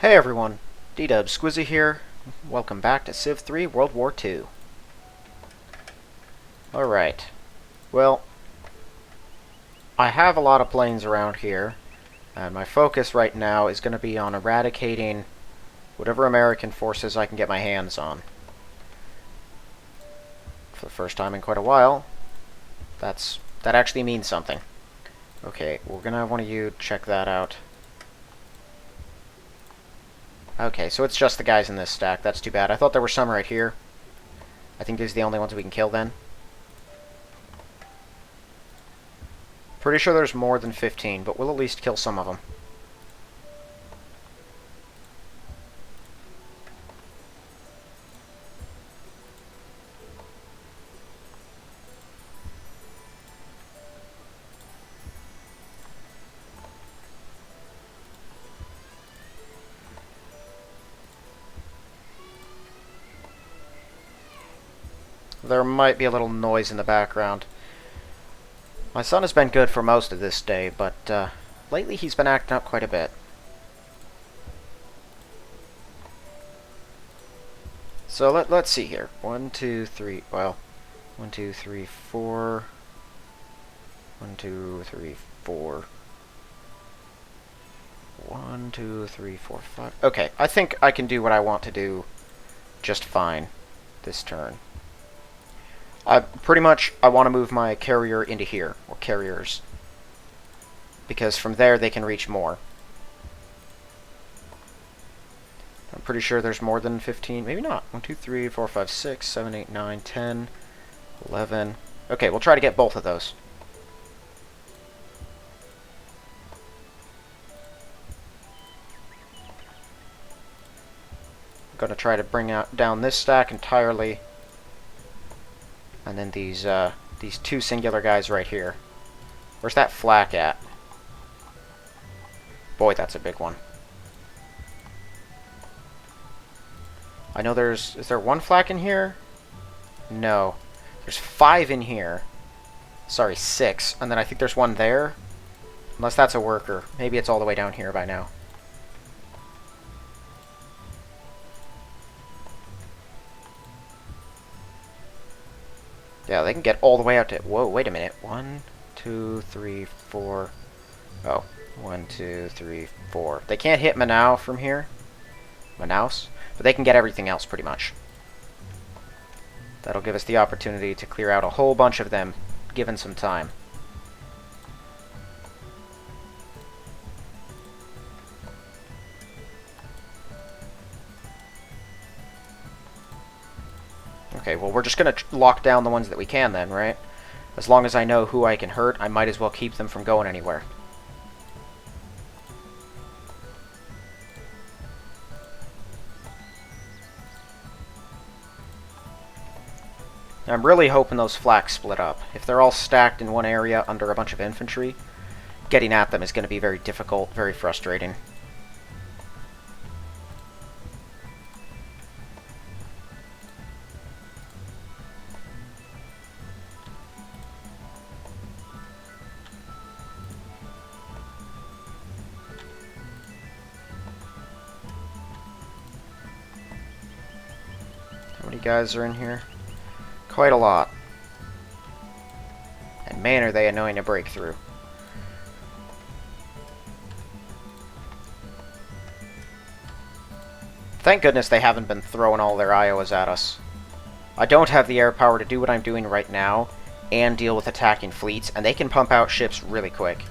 Hey everyone, D-Dub Squizzy here. Welcome back to Civ 3 World War II. Alright, well, I have a lot of planes around here, and my focus right now is going to be on eradicating whatever American forces I can get my hands on. For the first time in quite a while, that actually means something. Okay, we're going to want you to check that out. Okay, so it's just the guys in this stack. That's too bad. I thought there were some right here. I think these are the only ones we can kill then. Pretty sure there's more than 15, but we'll at least kill some of them. There might be a little noise in the background. My son has been good for most of this day, but lately he's been acting up quite a bit. So let's see here. 1, 2, 3, well, 1, 2, 3, 4. 1, 2, 3, 4. 1, 2, 3, 4, 5. Okay, I think I can do what I want to do just fine this turn. I want to move my carrier into here, or carriers, because from there they can reach more. I'm pretty sure there's more than 15, maybe not. 1, 2, 3, 4, 5, 6, 7, 8, 9, 10, 11. Okay, we'll try to get both of those. I'm going to try to bring down this stack entirely. And then these two singular guys right here. Where's that flak at? Boy, that's a big one. I know is there one flak in here? No. There's 5 in here. Sorry, 6. And then I think there's one there. Unless that's a worker. Maybe it's all the way down here by now. Yeah, they can get all the way out to... Whoa, wait a minute. 1, 2, 3, 4... Oh, 1, 2, 3, 4. They can't hit Manaus from here. Manaus. But they can get everything else, pretty much. That'll give us the opportunity to clear out a whole bunch of them, given some time. Okay, well, we're just going to lock down the ones that we can then, right? As long as I know who I can hurt, I might as well keep them from going anywhere. I'm really hoping those flaks split up. If they're all stacked in one area under a bunch of infantry, getting at them is going to be very difficult, very frustrating. How many guys are in here? Quite a lot. And man, are they annoying to break through. Thank goodness they haven't been throwing all their Iowas at us. I don't have the air power to do what I'm doing right now and deal with attacking fleets, and they can pump out ships really quick.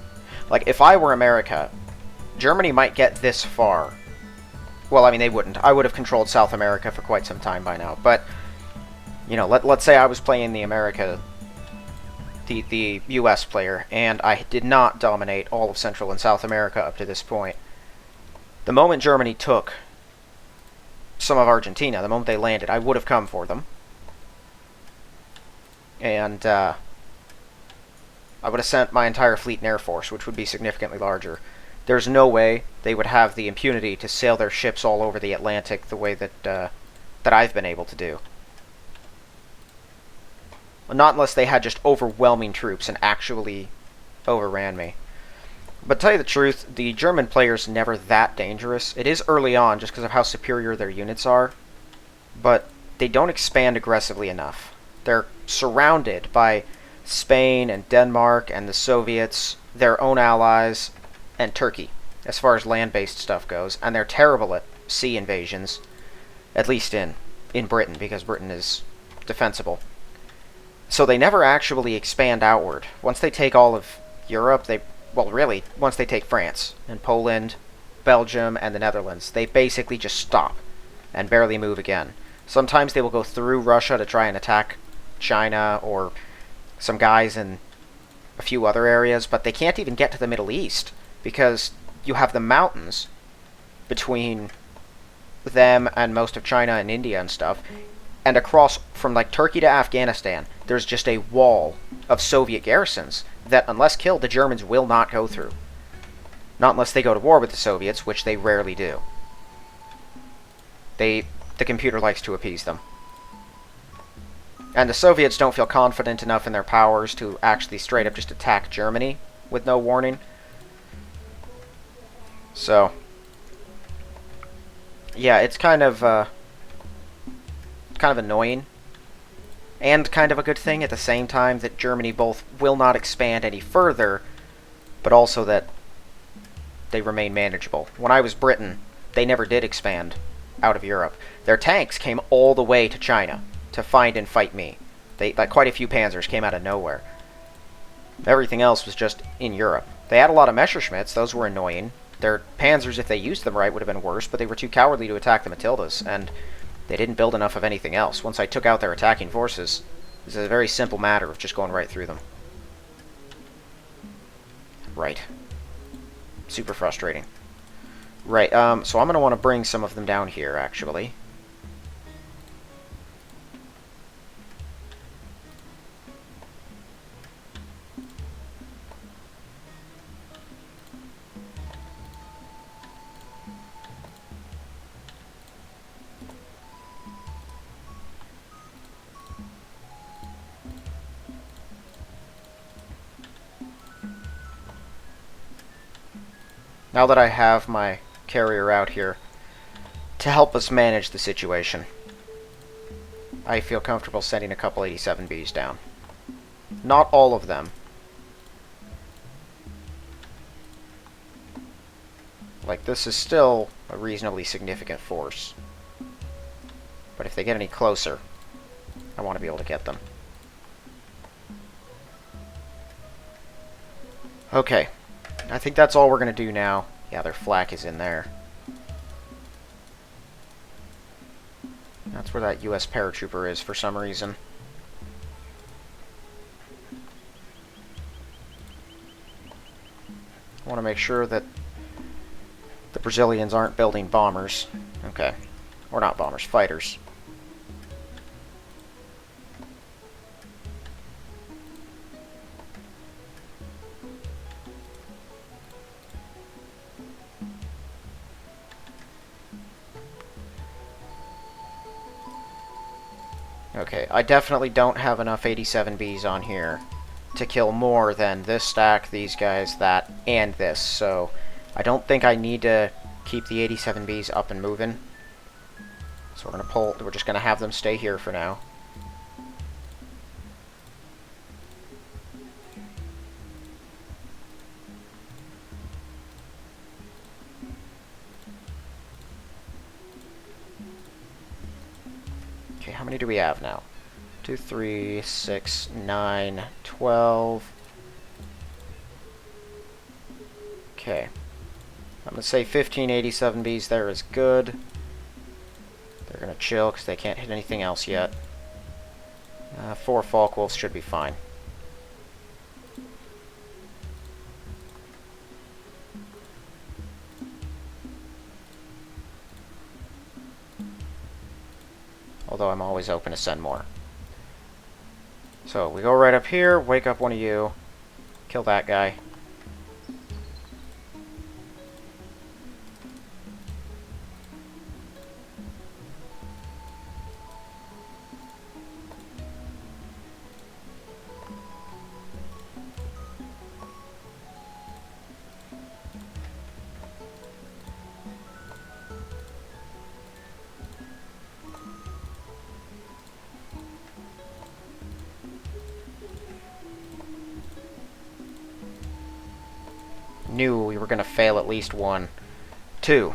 Like, if I were America, Germany might get this far. Well, I mean, they wouldn't. I would have controlled South America for quite some time by now, but... You know, let's say I was playing the US player, and I did not dominate all of Central and South America up to this point. The moment Germany took some of Argentina, the moment they landed, I would have come for them. And I would have sent my entire fleet and air force, which would be significantly larger. There's no way they would have the impunity to sail their ships all over the Atlantic the way that that I've been able to do. Not unless they had just overwhelming troops and actually overran me. But to tell you the truth, the German player's never that dangerous. It is early on, just because of how superior their units are, but they don't expand aggressively enough. They're surrounded by Spain and Denmark and the Soviets, their own allies, and Turkey, as far as land-based stuff goes, and they're terrible at sea invasions, at least in Britain, because Britain is defensible. So they never actually expand outward. Once they take all of Europe, really, once they take France and Poland, Belgium, and the Netherlands, they basically just stop and barely move again. Sometimes they will go through Russia to try and attack China or some guys in a few other areas, but they can't even get to the Middle East because you have the mountains between them and most of China and India and stuff, and across from like Turkey to Afghanistan, there's just a wall of Soviet garrisons that, unless killed, the Germans will not go through. Not unless they go to war with the Soviets, which they rarely do. The computer likes to appease them. And the Soviets don't feel confident enough in their powers to actually straight up just attack Germany with no warning. So, yeah, it's kind of annoying, and kind of a good thing at the same time that Germany both will not expand any further, but also that they remain manageable. When I was Britain, they never did expand out of Europe. Their tanks came all the way to China to find and fight me. Quite a few Panzers came out of nowhere. Everything else was just in Europe. They had a lot of Messerschmitts. Those were annoying. Their Panzers, if they used them right, would have been worse, but they were too cowardly to attack the Matildas, and they didn't build enough of anything else. Once I took out their attacking forces, it was a very simple matter of just going right through them. Right. Super frustrating. Right, so I'm going to want to bring some of them down here, actually. Now that I have my carrier out here to help us manage the situation, I feel comfortable sending a couple 87Bs down. Not all of them. Like, this is still a reasonably significant force. But if they get any closer, I want to be able to get them. Okay. I think that's all we're going to do now. Yeah, their flak is in there. That's where that US paratrooper is for some reason. I want to make sure that the Brazilians aren't building bombers. Okay. Or not bombers, fighters. Okay, I definitely don't have enough 87Bs on here to kill more than this stack, these guys, that, and this, so I don't think I need to keep the 87Bs up and moving. So we're just gonna have them stay here for now. Okay, how many do we have now? 2, 3, 6, 9, 12. Okay. I'm going to say 15 87Bs there is good. They're going to chill because they can't hit anything else yet. 4 Falkwolves should be fine. Although I'm always open to send more. So we go right up here, wake up one of you, kill that guy. Knew we were going to fail at least one. 2.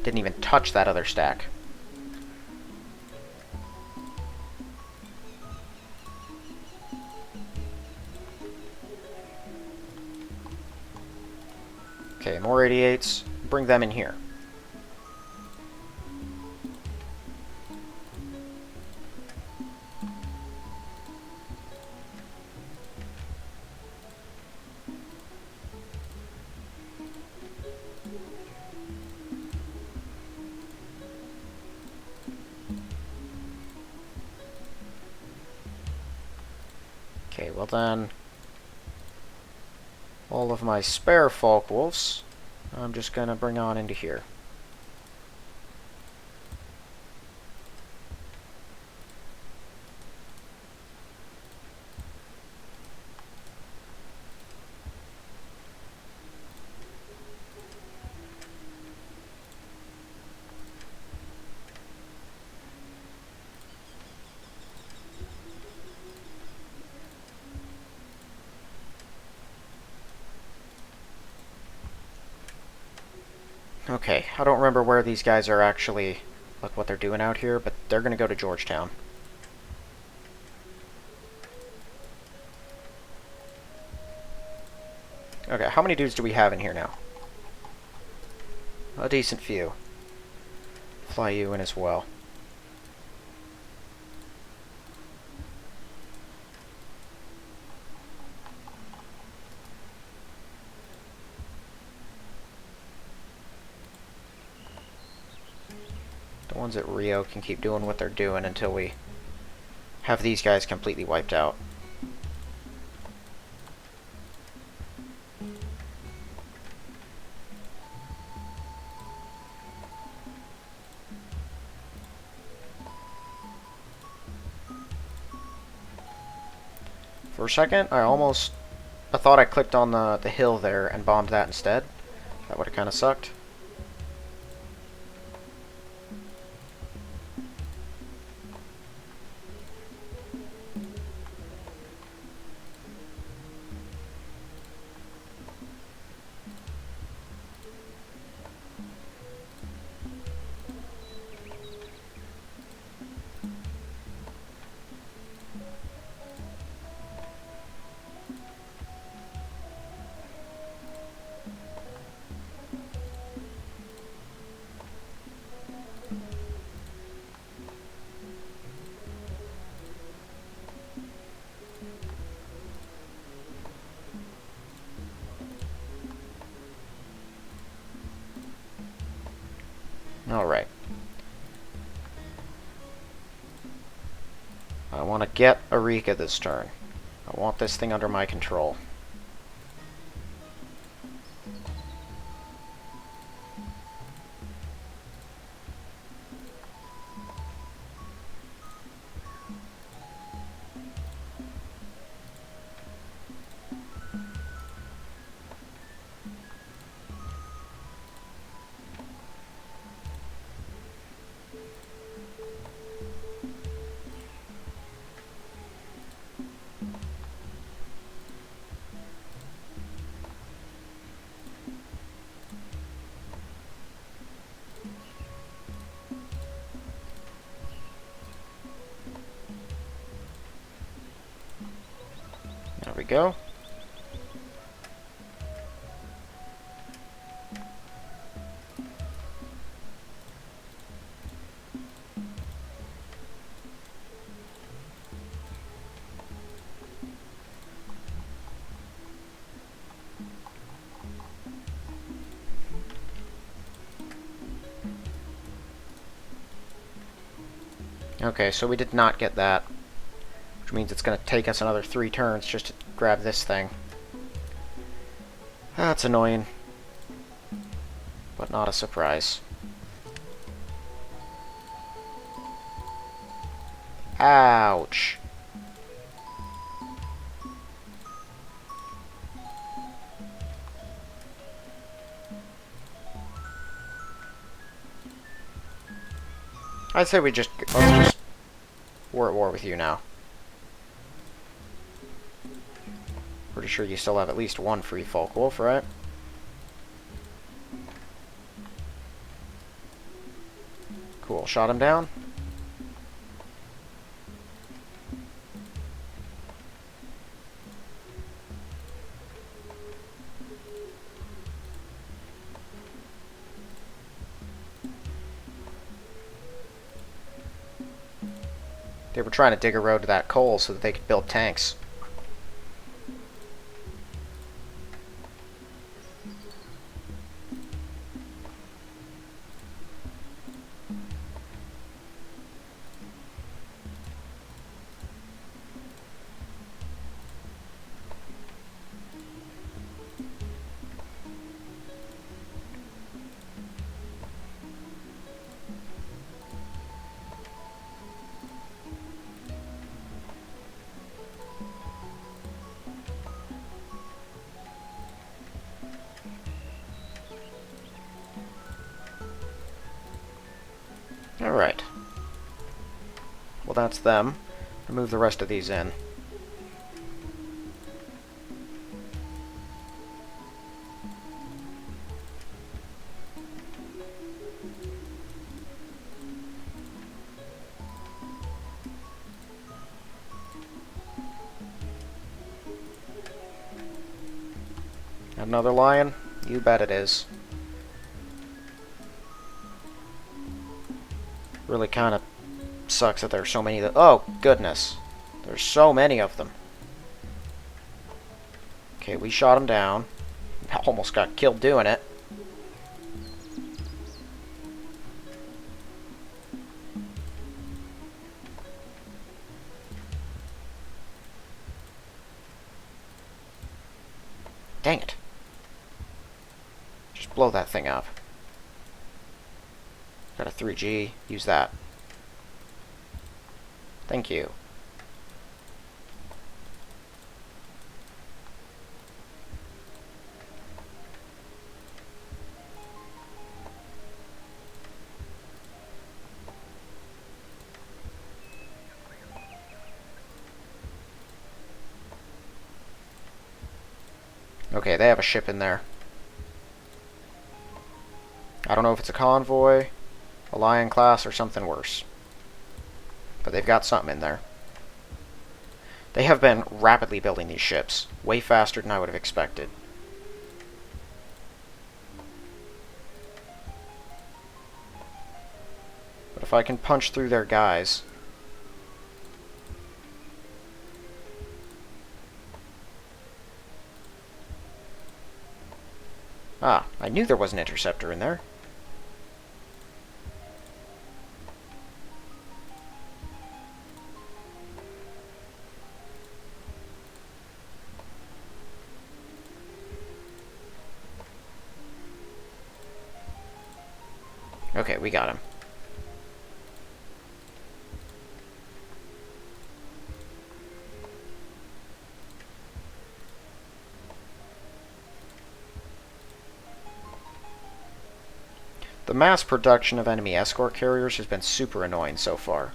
Didn't even touch that other stack. Okay, more 88s. Bring them in here. Okay, well then, all of my spare Falkwolves, I'm just gonna bring on into here. Okay, I don't remember where these guys are actually, like what they're doing out here, but they're gonna go to Georgetown. Okay, how many dudes do we have in here now? A decent few. Fly you in as well. The ones at Rio can keep doing what they're doing until we have these guys completely wiped out. For a second, I thought I clicked on the hill there and bombed that instead. That would have kind of sucked. Alright. I want to get Eureka this turn. I want this thing under my control. There we go. Okay, so we did not get that, which means it's going to take us another 3 turns just to grab this thing. That's annoying, but not a surprise. Ouch. I'd say let's just, we're at war with you now. Pretty sure you still have at least one free Falkwolf, right? Cool. Shot him down. They were trying to dig a road to that coal so that they could build tanks. Alright. Well, that's them. Remove the rest of these in. Another lion? You bet it is. Really kind of sucks that there's so many that... Oh, goodness. There's so many of them. Okay, we shot him down. Almost got killed doing it. Dang it. Just blow that thing up. Got a 3G. Use that. Thank you. Okay, they have a ship in there. I don't know if it's a convoy, a Lion class, or something worse. But they've got something in there. They have been rapidly building these ships, way faster than I would have expected. But if I can punch through their guys... Ah, I knew there was an interceptor in there. Okay, we got him. The mass production of enemy escort carriers has been super annoying so far.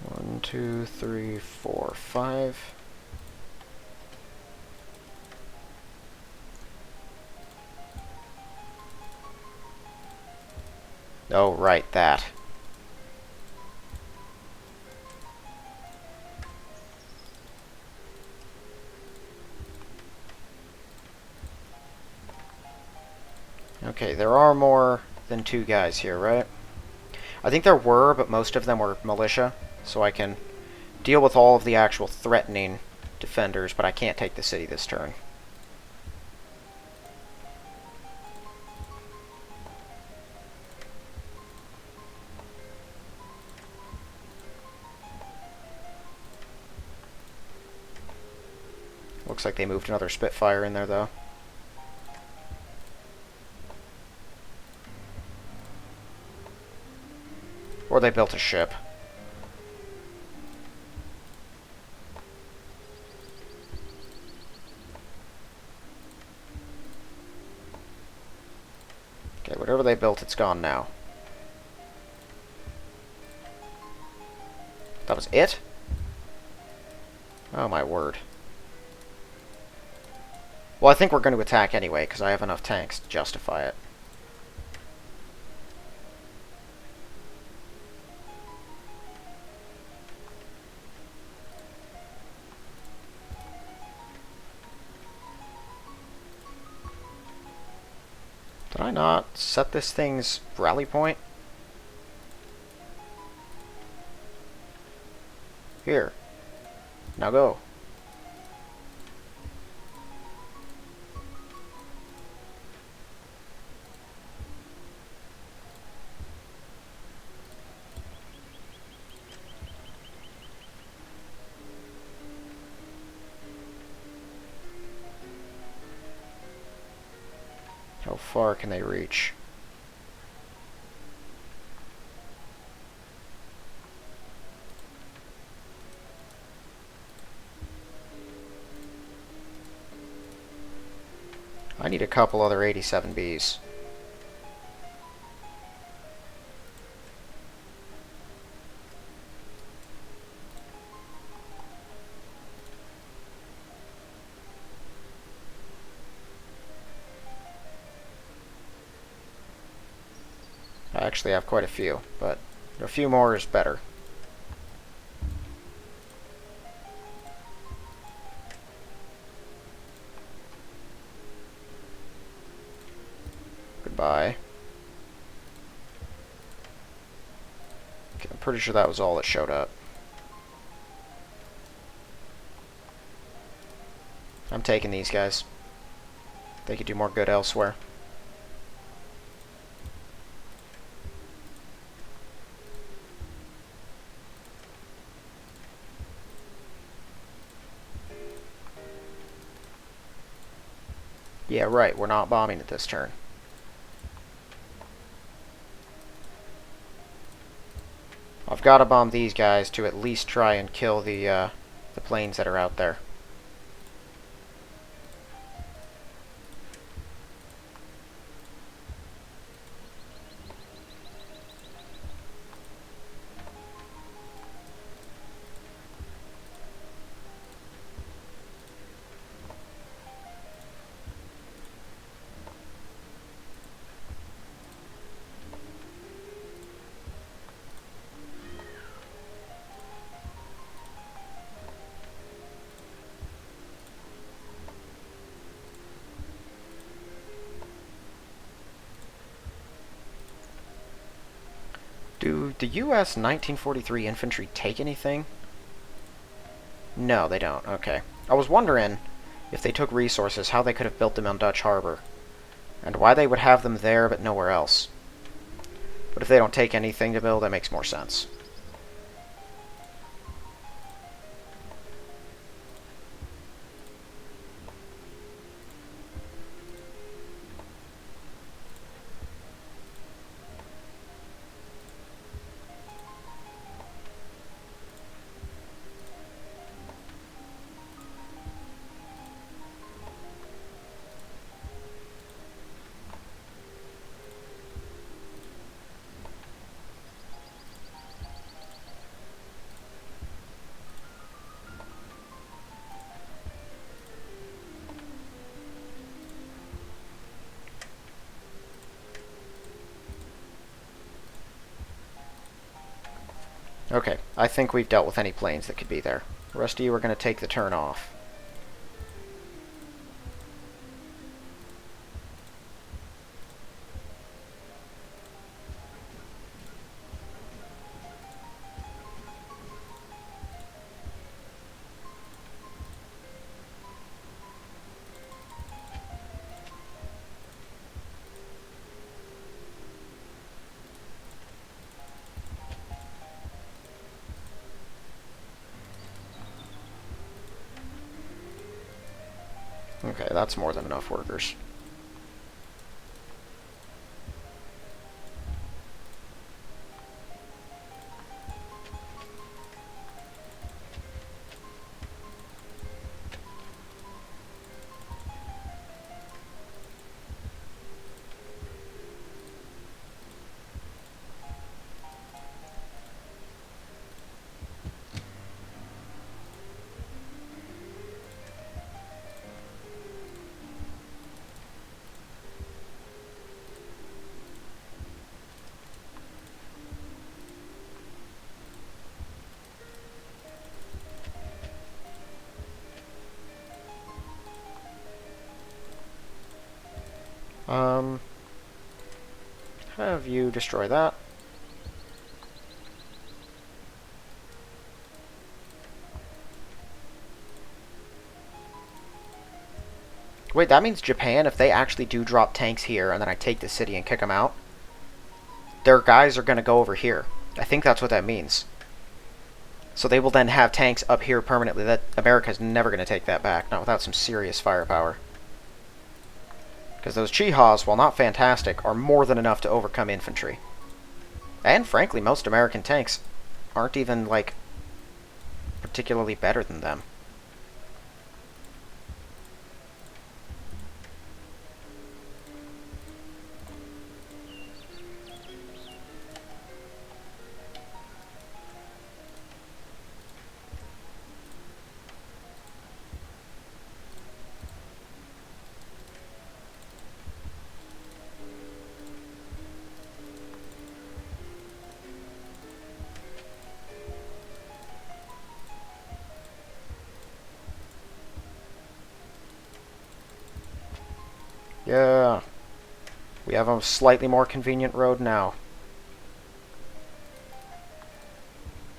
One, two, three, four, five. Oh, right, that. Okay, there are more than two guys here, right? I think there were, but most of them were militia, so I can deal with all of the actual threatening defenders, but I can't take the city this turn. Looks like they moved another Spitfire in there, though. Or they built a ship. Okay, whatever they built, it's gone now. That was it? Oh my word. Well, I think we're going to attack anyway, because I have enough tanks to justify it. Did I not set this thing's rally point? Here. Now go. How far can they reach? I need a couple other 87Bs. I actually have quite a few, but a few more is better. Goodbye. Okay, I'm pretty sure that was all that showed up. I'm taking these guys. They could do more good elsewhere. Yeah, right, we're not bombing it this turn. I've got to bomb these guys to at least try and kill the planes that are out there. Do the U.S. 1943 infantry take anything? No, they don't. Okay. I was wondering, if they took resources, how they could have built them on Dutch Harbor. And why they would have them there but nowhere else. But if they don't take anything to build, that makes more sense. Okay, I think we've dealt with any planes that could be there. The rest of you are going to take the turn off. Okay, that's more than enough workers. have you destroy that. Wait, that means Japan, if they actually do drop tanks here and then I take the city and kick them out, their guys are going to go over here. I think that's what that means. So they will then have tanks up here permanently. That America's never going to take that back, not without some serious firepower. Because those Chihas, while not fantastic, are more than enough to overcome infantry. And frankly, most American tanks aren't even, like, particularly better than them. Yeah. We have a slightly more convenient road now.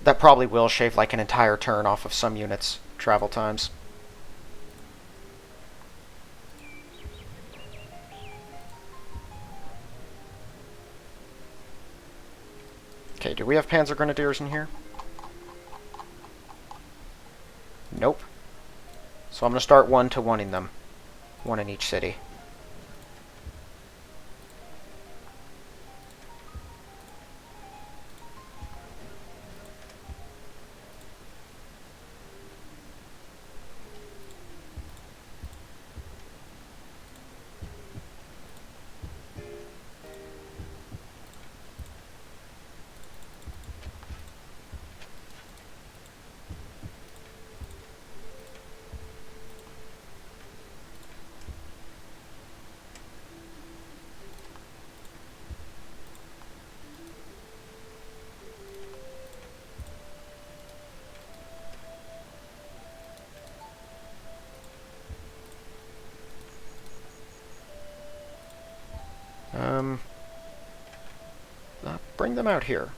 That probably will shave like an entire turn off of some units' travel times. Okay, do we have Panzer Grenadiers in here? Nope. So I'm going to start 1-to-1-ing them. One in each city. Bring them out here.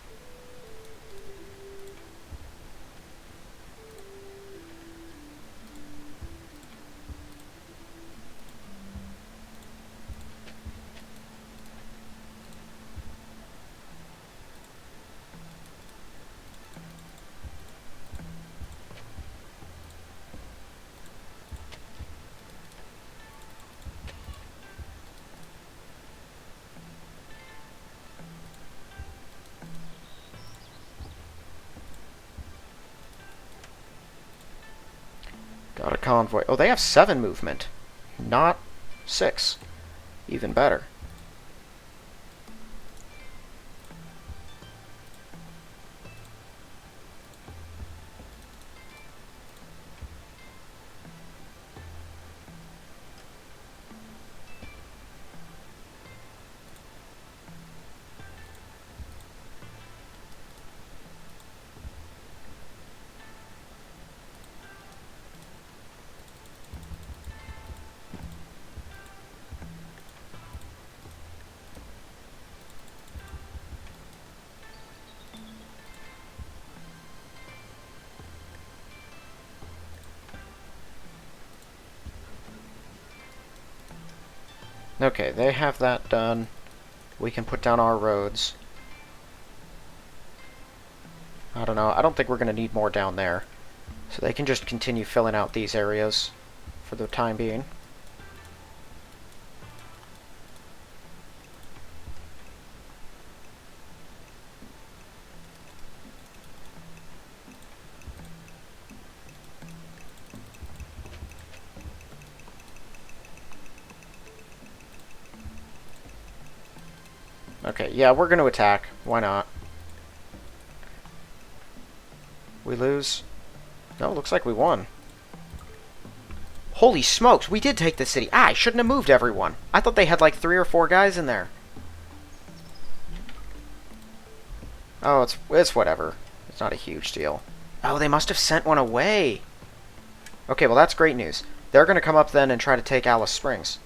Got a convoy. Oh, they have 7 movement. Not 6. Even better. Okay, they have that done. We can put down our roads. I don't know. I don't think we're going to need more down there. So they can just continue filling out these areas for the time being. Okay, yeah, we're going to attack. Why not? We lose? No, looks like we won. Holy smokes, we did take the city. Ah, I shouldn't have moved everyone. I thought they had like 3 or 4 guys in there. Oh, it's whatever. It's not a huge deal. Oh, they must have sent one away. Okay, well that's great news. They're going to come up then and try to take Alice Springs.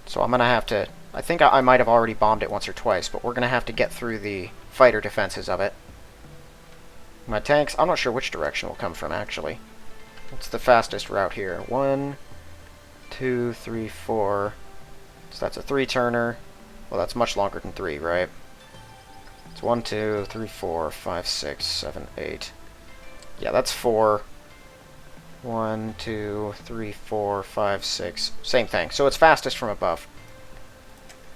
So I'm going to have to... I think I might have already bombed it once or twice, but we're going to have to get through the fighter defenses of it. My tanks, I'm not sure which direction will come from, actually. What's the fastest route here? 1, 2, 3, 4. So that's a 3-turner. Well, that's much longer than 3, right? It's 1, 2, 3, 4, 5, 6, 7, 8. Yeah, that's 4. 1, 2, 3, 4, 5, 6. Same thing. So it's fastest from above.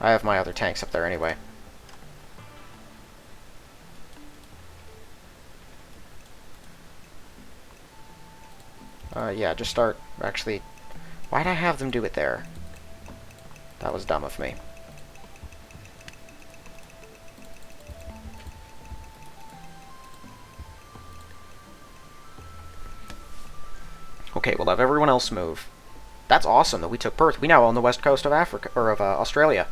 I have my other tanks up there anyway. Yeah, just start... Actually, why'd I have them do it there? That was dumb of me. Okay, we'll have everyone else move. That's awesome that we took Perth. We now own the west coast of Africa, or of Australia.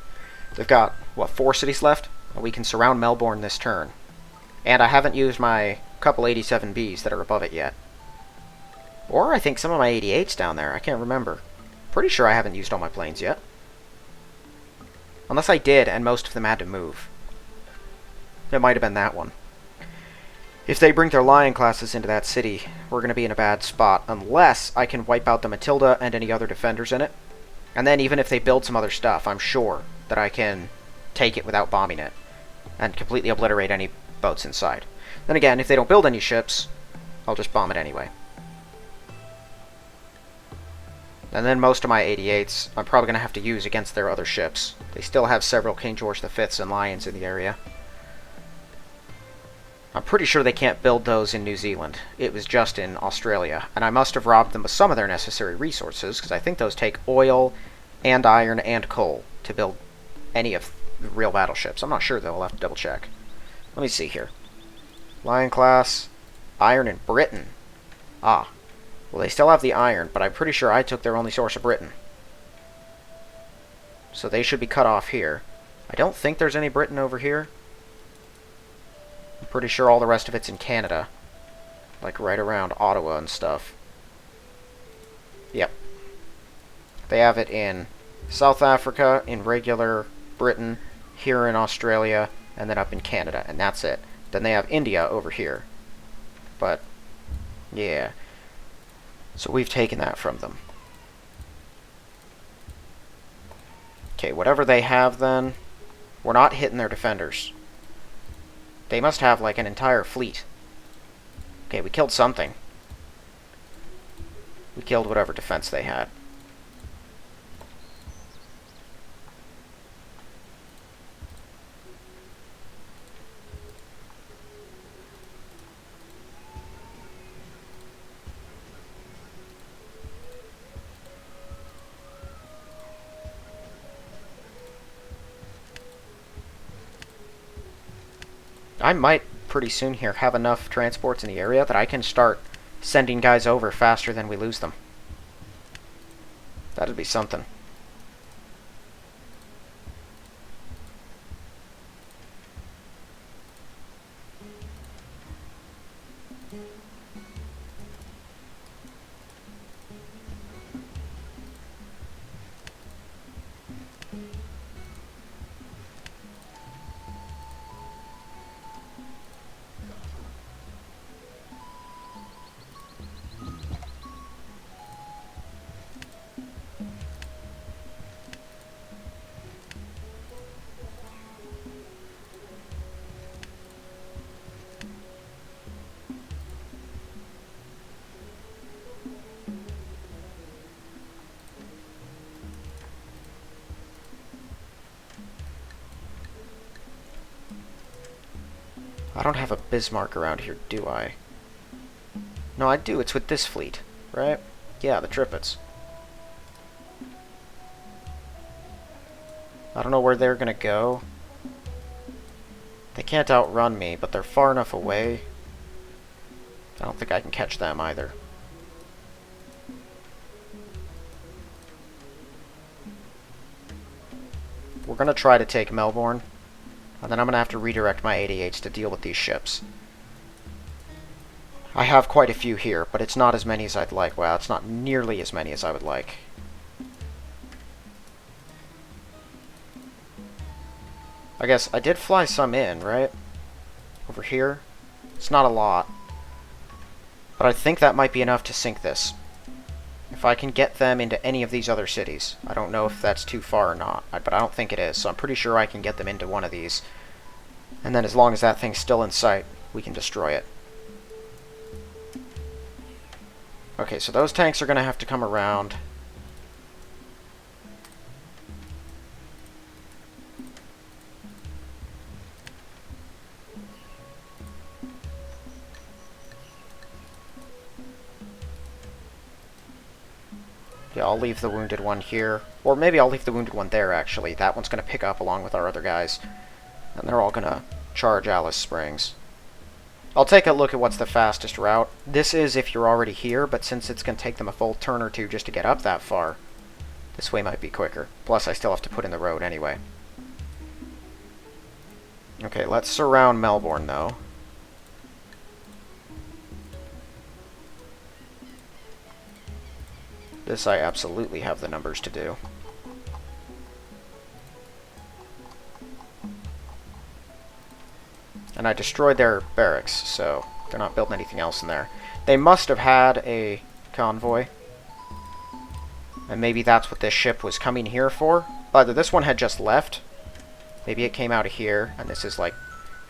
They've got, what, 4 cities left? We can surround Melbourne this turn. And I haven't used my couple 87Bs that are above it yet. Or I think some of my 88's down there. I can't remember. Pretty sure I haven't used all my planes yet. Unless I did, and most of them had to move. It might have been that one. If they bring their Lion classes into that city, we're going to be in a bad spot. Unless I can wipe out the Matilda and any other defenders in it. And then even if they build some other stuff, I'm sure that I can take it without bombing it. And completely obliterate any boats inside. Then again, if they don't build any ships, I'll just bomb it anyway. And then most of my 88s, I'm probably going to have to use against their other ships. They still have several King George V's and Lions in the area. I'm pretty sure they can't build those in New Zealand. It was just in Australia. And I must have robbed them of some of their necessary resources, because I think those take oil and iron and coal to build any of the real battleships. I'm not sure, though. I'll have to double check. Let me see here. Lion class, iron in Britain. Ah. Well, they still have the iron, but I'm pretty sure I took their only source of Britain. So they should be cut off here. I don't think there's any Britain over here. I'm pretty sure all the rest of it's in Canada. Like right around Ottawa and stuff. Yep. They have it in South Africa, in regular Britain, here in Australia, and then up in Canada, and that's it. Then they have India over here. But, yeah. So we've taken that from them. Okay, whatever they have then, we're not hitting their defenders. They must have like an entire fleet. Okay, we killed something. We killed whatever defense they had. I might pretty soon here have enough transports in the area that I can start sending guys over faster than we lose them. That'd be something. I don't have a Bismarck around here, do I? No, I do. It's with this fleet, right? Yeah, the Tripits. I don't know where they're gonna go. They can't outrun me, but they're far enough away. I don't think I can catch them either. We're gonna try to take Melbourne. And then I'm going to have to redirect my 88s to deal with these ships. I have quite a few here, but it's not as many as I'd like. Well, it's not nearly as many as I would like. I guess I did fly some in, right? Over here. It's not a lot. But I think that might be enough to sink this. If I can get them into any of these other cities. I don't know if that's too far or not, but I don't think it is, so I'm pretty sure I can get them into one of these. And then as long as that thing's still in sight, we can destroy it. Okay, so those tanks are going to have to come around. Yeah, I'll leave the wounded one here. Or maybe I'll leave the wounded one there, actually. That one's going to pick up along with our other guys. And they're all going to charge Alice Springs. I'll take a look at what's the fastest route. This is if you're already here, but since it's going to take them a full turn or two just to get up that far, this way might be quicker. Plus, I still have to put in the road anyway. Okay, let's surround Melbourne, though. This I absolutely have the numbers to do. And I destroyed their barracks, so they're not building anything else in there. They must have had a convoy. And maybe that's what this ship was coming here for. Either this one had just left. Maybe it came out of here, and this is like...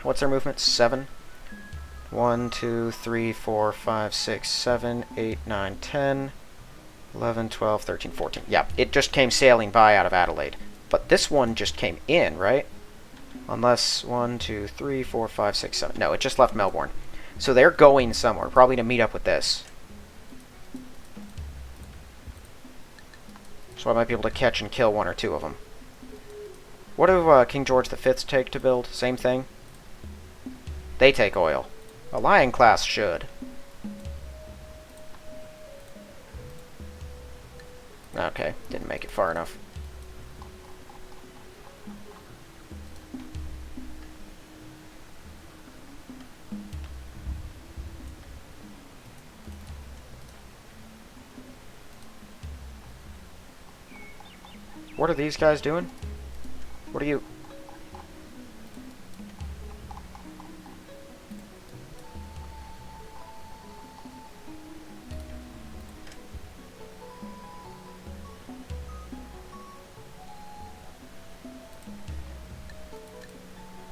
What's their movement? 7? 1, 2, 3, 4, 5, 6, 7, 8, 9, 10... 11, 12, 13, 14. Yeah, it just came sailing by out of Adelaide. But this one just came in, right? Unless 1, 2, 3, 4, 5, 6, 7. No, it just left Melbourne. So they're going somewhere, probably to meet up with this. So I might be able to catch and kill one or two of them. What do King George V take to build? Same thing? They take oil. A Lion class should. Okay, didn't make it far enough. What are these guys doing? What are you...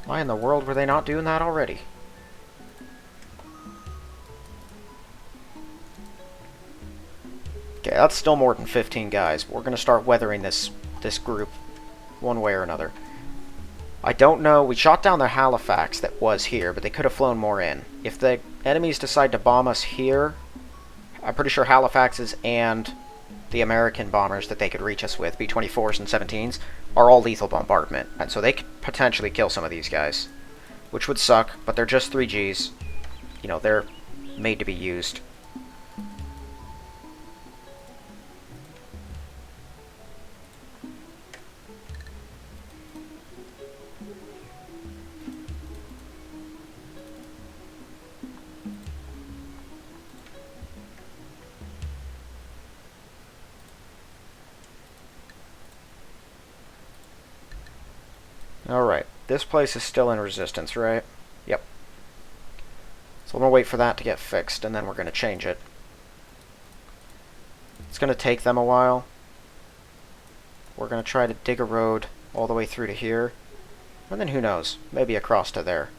Why in the world were they not doing that already? Okay, that's still more than 15 guys. We're going to start weathering this group one way or another. I don't know. We shot down the Halifax that was here, but they could have flown more in. If the enemies decide to bomb us here, I'm pretty sure Halifaxes and the American bombers that they could reach us with, B-24s and 17s, are all lethal bombardment. And so they could potentially kill some of these guys, which would suck, but they're just 3Gs. You know, they're made to be used. Alright, this place is still in resistance, right? Yep. So I'm going to wait for that to get fixed, and then we're going to change it. It's going to take them a while. We're going to try to dig a road all the way through to here. And then who knows, maybe across to there.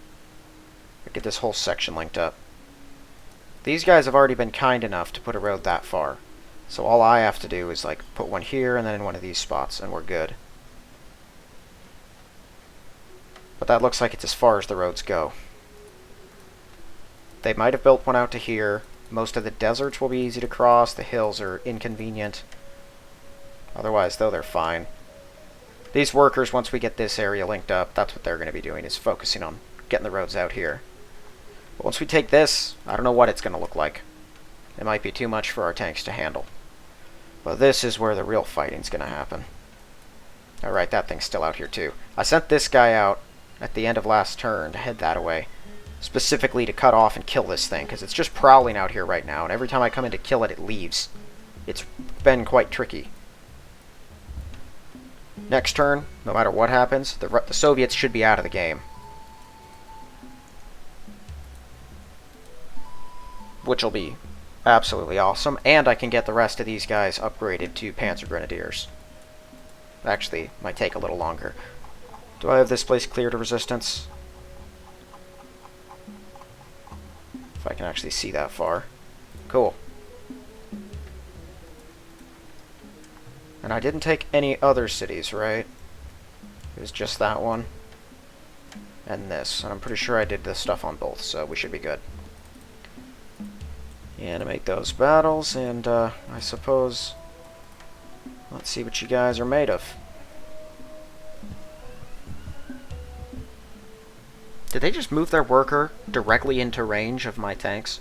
Get this whole section linked up. These guys have already been kind enough to put a road that far. So all I have to do is like put one here and then in one of these spots, and we're good. But that looks like it's as far as the roads go. They might have built one out to here. Most of the deserts will be easy to cross. The hills are inconvenient. Otherwise, though, they're fine. These workers, once we get this area linked up, that's what they're going to be doing, is focusing on getting the roads out here. But once we take this, I don't know what it's going to look like. It might be too much for our tanks to handle. But this is where the real fighting's going to happen. Alright, that thing's still out here too. I sent this guy out at the end of last turn to head that away, specifically to cut off and kill this thing, because it's just prowling out here right now, and every time I come in to kill it, it leaves. It's been quite tricky. Next turn, no matter what happens, the Soviets should be out of the game. Which will be absolutely awesome, and I can get the rest of these guys upgraded to Panzer Grenadiers. Actually, might take a little longer. Do I have this place clear to resistance? If I can actually see that far. Cool. And I didn't take any other cities, right? It was just that one. And this. And I'm pretty sure I did this stuff on both, so we should be good. Animate those battles, and I suppose... let's see what you guys are made of. Did they just move their worker directly into range of my tanks?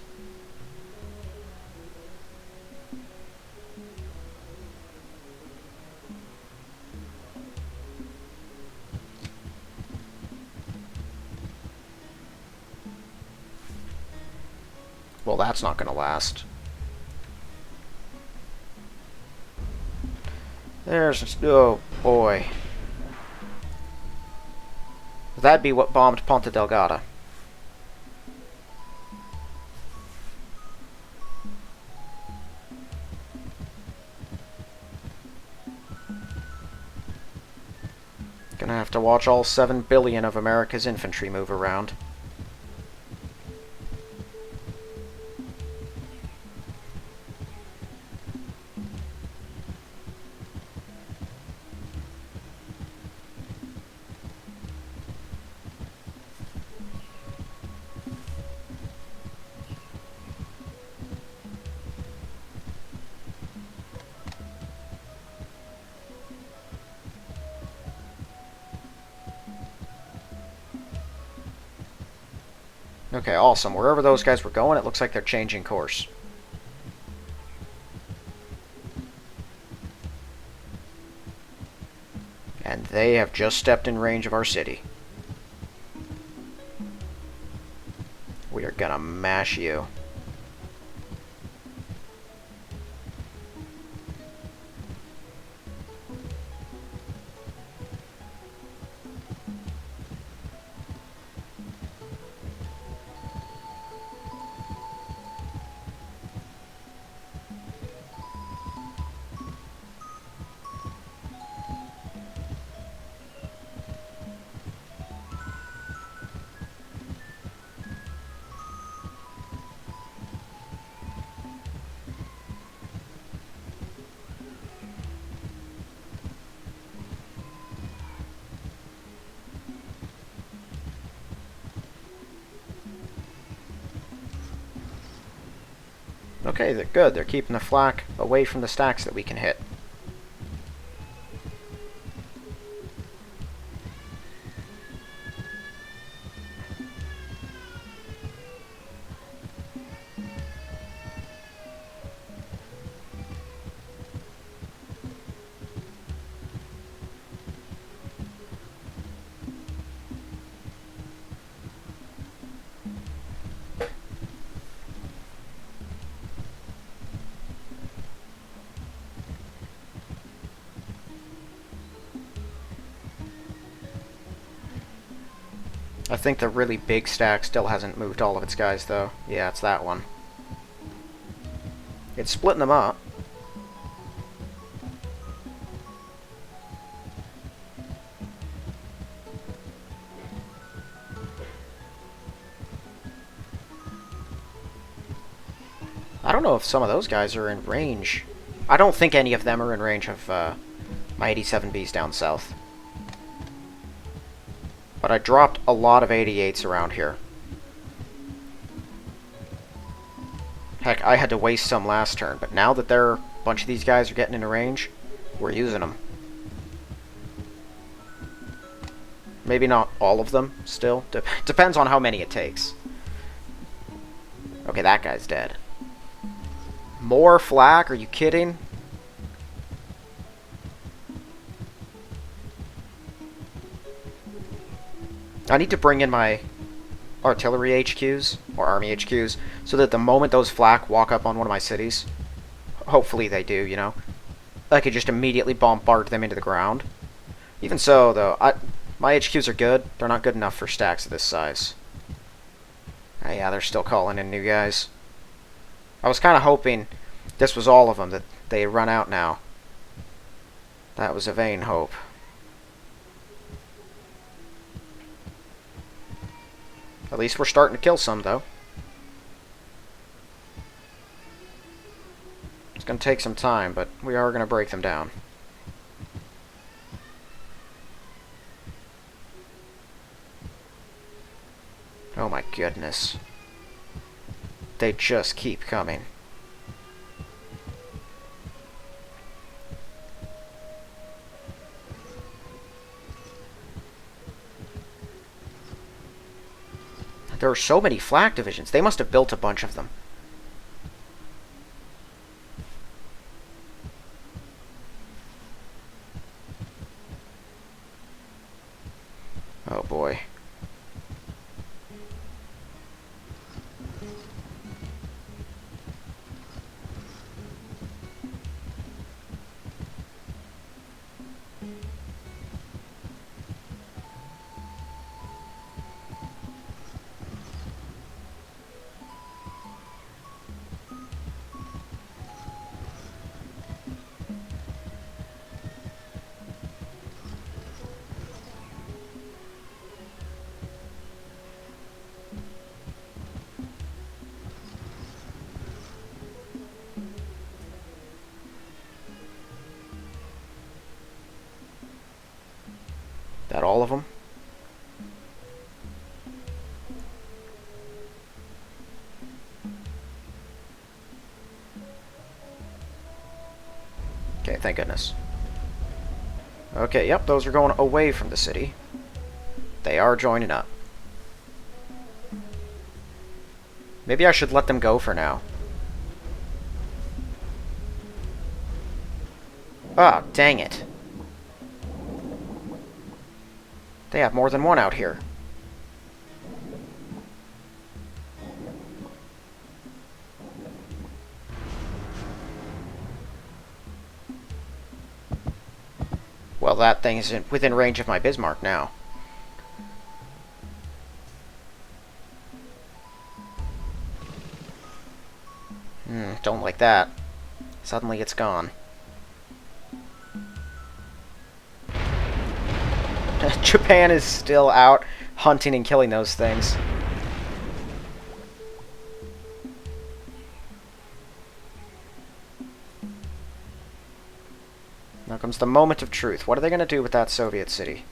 Well, that's not going to last. There's... oh, boy. That'd be what bombed Ponta Delgada. Gonna have to watch all 7 billion of America's infantry move around. Okay, awesome. Wherever those guys were going, it looks like they're changing course. And they have just stepped in range of our city. We are gonna mash you. Okay, they're good. They're keeping the flak away from the stacks that we can hit. I think the really big stack still hasn't moved all of its guys, though. Yeah, it's that one. It's splitting them up. I don't know if some of those guys are in range. I don't think any of them are in range of my 87Bs down south. But I dropped a lot of 88s around here. Heck, I had to waste some last turn, but now that a bunch of these guys are getting into range, we're using them. Maybe not all of them, still. Depends on how many it takes. Okay, that guy's dead. More flak? Are you kidding? I need to bring in my artillery HQs, or army HQs, so that the moment those flak walk up on one of my cities, hopefully they do, you know, I could just immediately bombard them into the ground. Even so, though, my HQs are good. They're not good enough for stacks of this size. Yeah, they're still calling in new guys. I was kind of hoping this was all of them, that they run out now. That was a vain hope. At least we're starting to kill some, though. It's going to take some time, but we are going to break them down. Oh my goodness. They just keep coming. There are so many flak divisions. They must have built a bunch of them. Oh boy. That all of them? Okay, thank goodness. Okay, yep, those are going away from the city. They are joining up. Maybe I should let them go for now. Ah, dang it. They have more than one out here. Well, that thing is within range of my Bismarck now. Don't like that. Suddenly it's gone. Japan is still out hunting and killing those things. Now comes the moment of truth. What are they going to do with that Soviet city?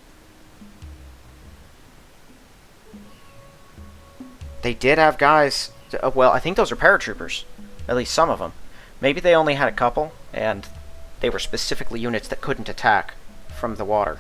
They did have guys... well, I think those are paratroopers. At least some of them. Maybe they only had a couple, and they were specifically units that couldn't attack from the water.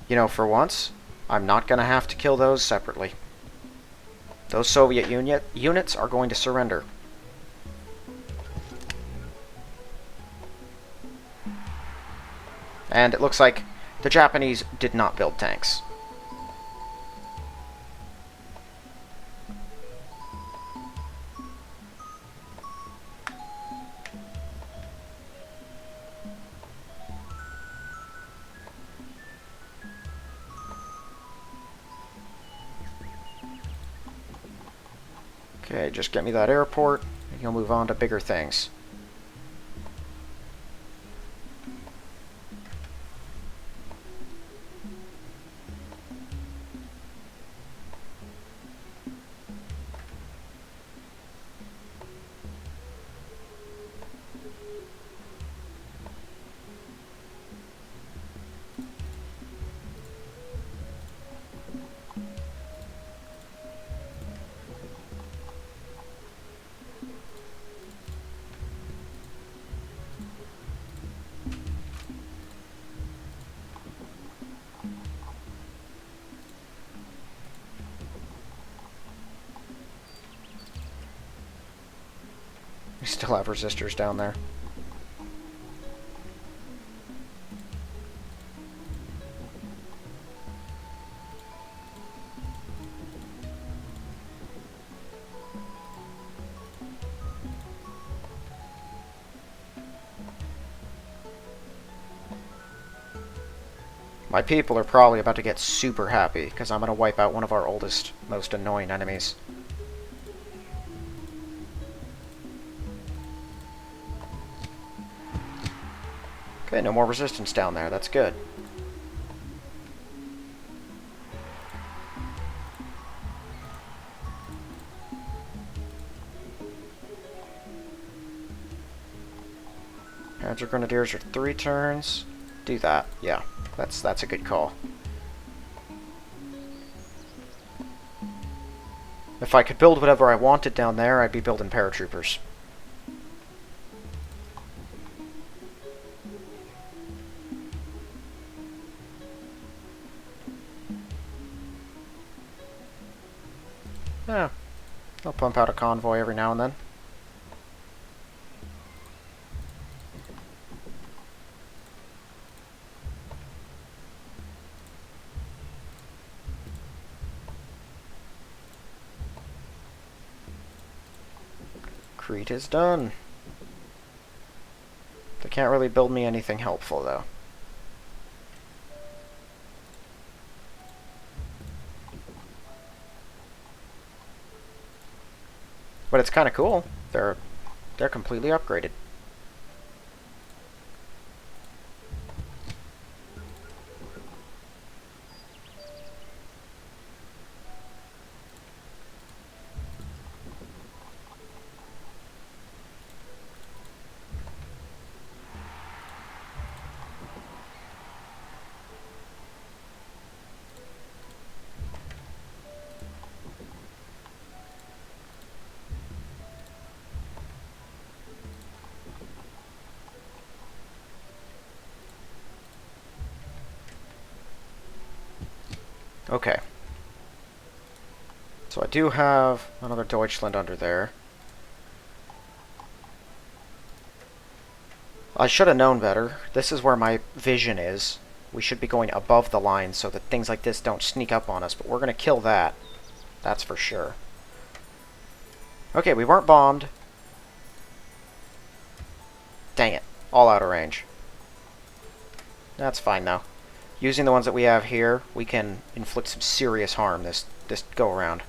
You know, for once, I'm not going to have to kill those separately. Those Soviet units are going to surrender. And it looks like the Japanese did not build tanks. Okay, just get me that airport, and you'll move on to bigger things. We still have resistors down there. My people are probably about to get super happy, because I'm going to wipe out one of our oldest, most annoying enemies. Okay, no more resistance down there. That's good. Panzer Grenadiers are 3 turns. Do that. Yeah, that's a good call. If I could build whatever I wanted down there, I'd be building paratroopers. Yeah, I'll pump out a convoy every now and then. Crete is done. They can't really build me anything helpful, though. But it's kind of cool. They're completely upgraded. Okay. So I do have another Deutschland under there. I should have known better. This is where my vision is. We should be going above the line so that things like this don't sneak up on us, but we're going to kill that. That's for sure. Okay, we weren't bombed. Dang it. All out of range. That's fine, though. Using the ones that we have here, we can inflict some serious harm this go-around.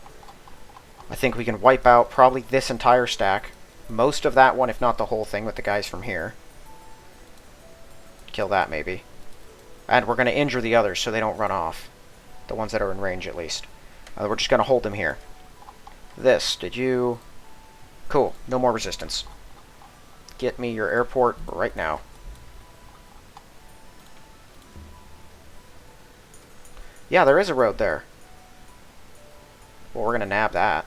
I think we can wipe out probably this entire stack. Most of that one, if not the whole thing, with the guys from here. Kill that, maybe. And we're going to injure the others so they don't run off. The ones that are in range, at least. We're just going to hold them here. This, did you... Cool, no more resistance. Get me your airport right now. Yeah, there is a road there. Well, we're going to nab that.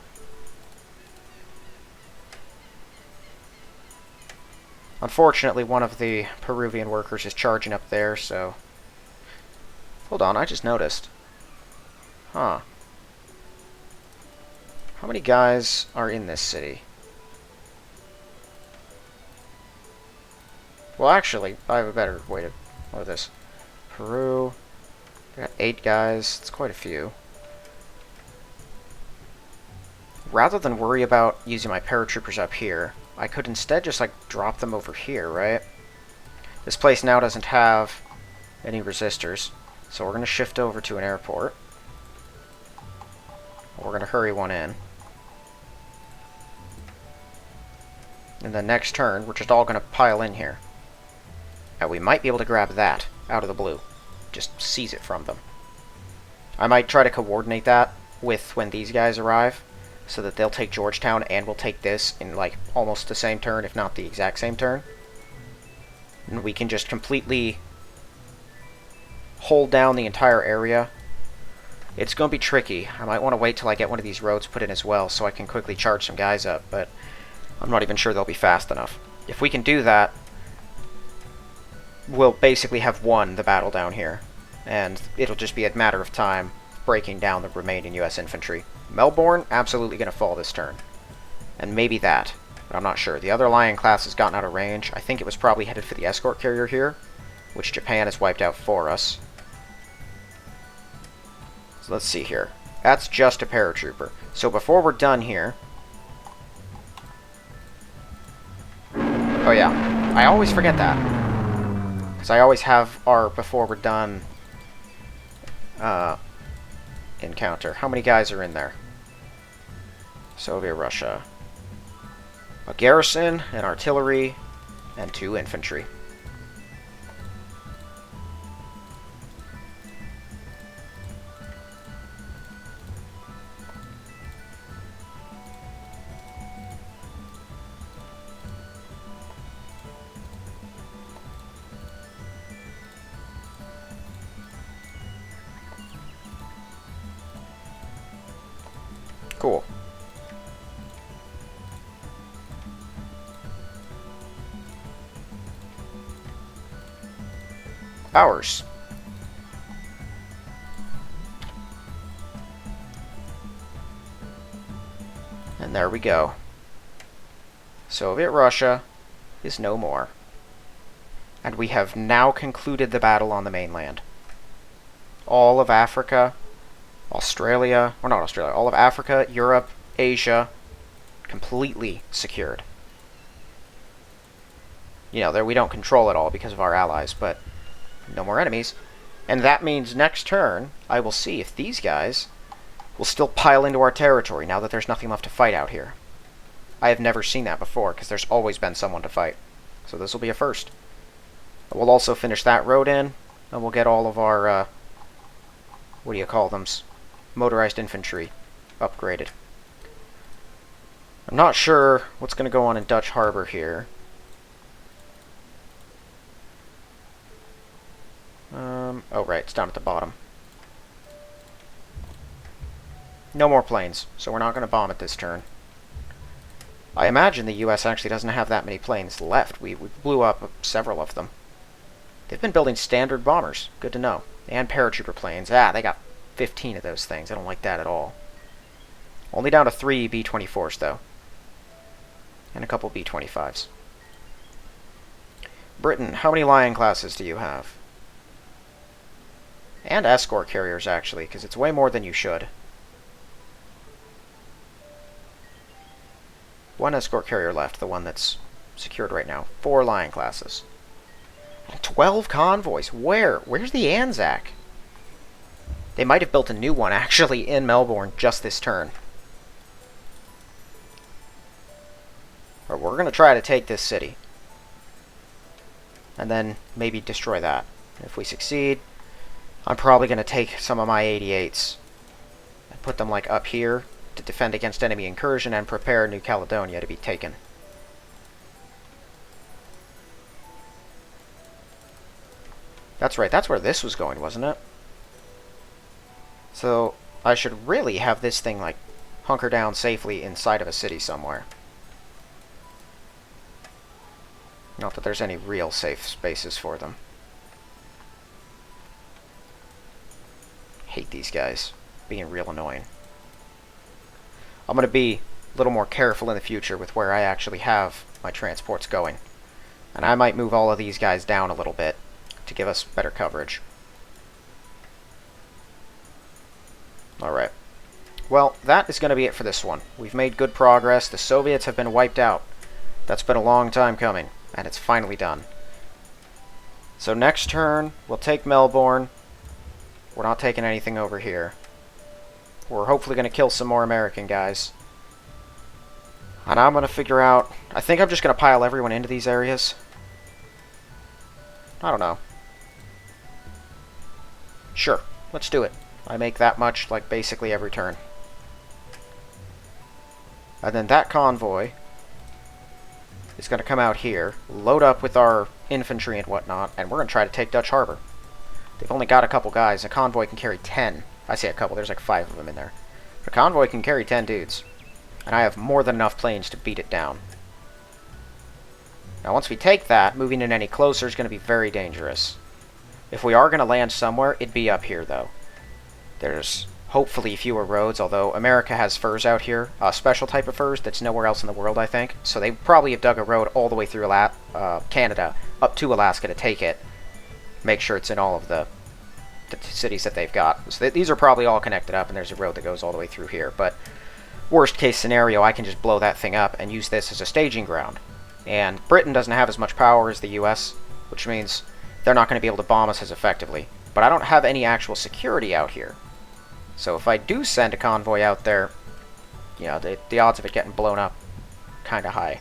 Unfortunately, one of the Peruvian workers is charging up there, so... Hold on, I just noticed. Huh. How many guys are in this city? Well, actually, I have a better way to look at this. Peru... I got 8 guys. It's quite a few. Rather than worry about using my paratroopers up here, I could instead just, like, drop them over here, right? This place now doesn't have any resistors, so we're going to shift over to an airport. We're going to hurry one in. And then next turn, we're just all going to pile in here. And we might be able to grab that out of the blue. Just seize it from them. I might try to coordinate that with when these guys arrive, so that they'll take Georgetown and we'll take this in like almost the same turn, if not the exact same turn. And we can just completely hold down the entire area. It's going to be tricky. I might want to wait till I get one of these roads put in as well, so I can quickly charge some guys up, but I'm not even sure they'll be fast enough. If we can do that, we'll basically have won the battle down here, and it'll just be a matter of time breaking down the remaining US infantry. Melbourne, absolutely going to fall this turn. And maybe that, but I'm not sure. The other Lion class has gotten out of range. I think it was probably headed for the escort carrier here, which Japan has wiped out for us. So let's see here. That's just a paratrooper. So before we're done here... Oh yeah, I always forget that. Because I always have our before we're done uh, encounter. How many guys are in there? Soviet Russia. A garrison, an artillery, and 2 infantry. Cool. Ours. And there we go. Soviet Russia is no more. And we have now concluded the battle on the mainland. All of Africa, Australia, or not Australia, all of Africa, Europe, Asia, completely secured. You know, there we don't control it all because of our allies, but no more enemies. And that means next turn, I will see if these guys will still pile into our territory now that there's nothing left to fight out here. I have never seen that before, because there's always been someone to fight. So this will be a first. We'll also finish that road in, and we'll get all of our, what do you call them? Motorized infantry upgraded. I'm not sure what's going to go on in Dutch Harbor here. Oh right, it's down at the bottom. No more planes, so we're not going to bomb it this turn. I imagine the US actually doesn't have that many planes left. We blew up several of them. They've been building standard bombers. Good to know. And paratrooper planes. Ah, they got 15 of those things. I don't like that at all. Only down to 3 B-24s, though. And a couple B-25s. Britain, how many Lion classes do you have? And escort carriers, actually, because it's way more than you should. 1 escort carrier left, the one that's secured right now. 4 Lion classes. And 12 convoys. Where? Where's the Anzac? They might have built a new one, actually, in Melbourne just this turn. Or we're going to try to take this city. And then maybe destroy that. If we succeed, I'm probably going to take some of my 88s and put them, like, up here to defend against enemy incursion and prepare New Caledonia to be taken. That's right, that's where this was going, wasn't it? So, I should really have this thing, like, hunker down safely inside of a city somewhere. Not that there's any real safe spaces for them. Hate these guys. Being real annoying. I'm going to be a little more careful in the future with where I actually have my transports going. And I might move all of these guys down a little bit to give us better coverage. Alright. Well, that is going to be it for this one. We've made good progress. The Soviets have been wiped out. That's been a long time coming, and it's finally done. So next turn, we'll take Melbourne. We're not taking anything over here. We're hopefully going to kill some more American guys. And I'm going to figure out... I think I'm just going to pile everyone into these areas. I don't know. Sure, let's do it. I make that much, like, basically every turn. And then that convoy is going to come out here, load up with our infantry and whatnot, and we're going to try to take Dutch Harbor. They've only got a couple guys. A convoy can carry 10. I say a couple, there's like 5 of them in there. But a convoy can carry 10 dudes. And I have more than enough planes to beat it down. Now once we take that, moving in any closer is going to be very dangerous. If we are going to land somewhere, it'd be up here though. There's hopefully fewer roads, although America has furs out here. A special type of furs that's nowhere else in the world, I think. So they probably have dug a road all the way through Canada, up to Alaska to take it. Make sure it's in all of the cities that they've got. So these are probably all connected up, and there's a road that goes all the way through here. But worst case scenario, I can just blow that thing up and use this as a staging ground. And Britain doesn't have as much power as the US, which means they're not going to be able to bomb us as effectively. but I don't have any actual security out here. So if I do send a convoy out there, you know, the odds of it getting blown up kind of high.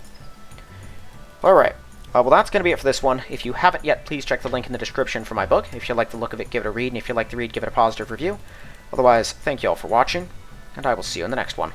Alright, well that's going to be it for this one. If you haven't yet, please check the link in the description for my book. If you like the look of it, give it a read, and if you like the read, give it a positive review. Otherwise, thank you all for watching, and I will see you in the next one.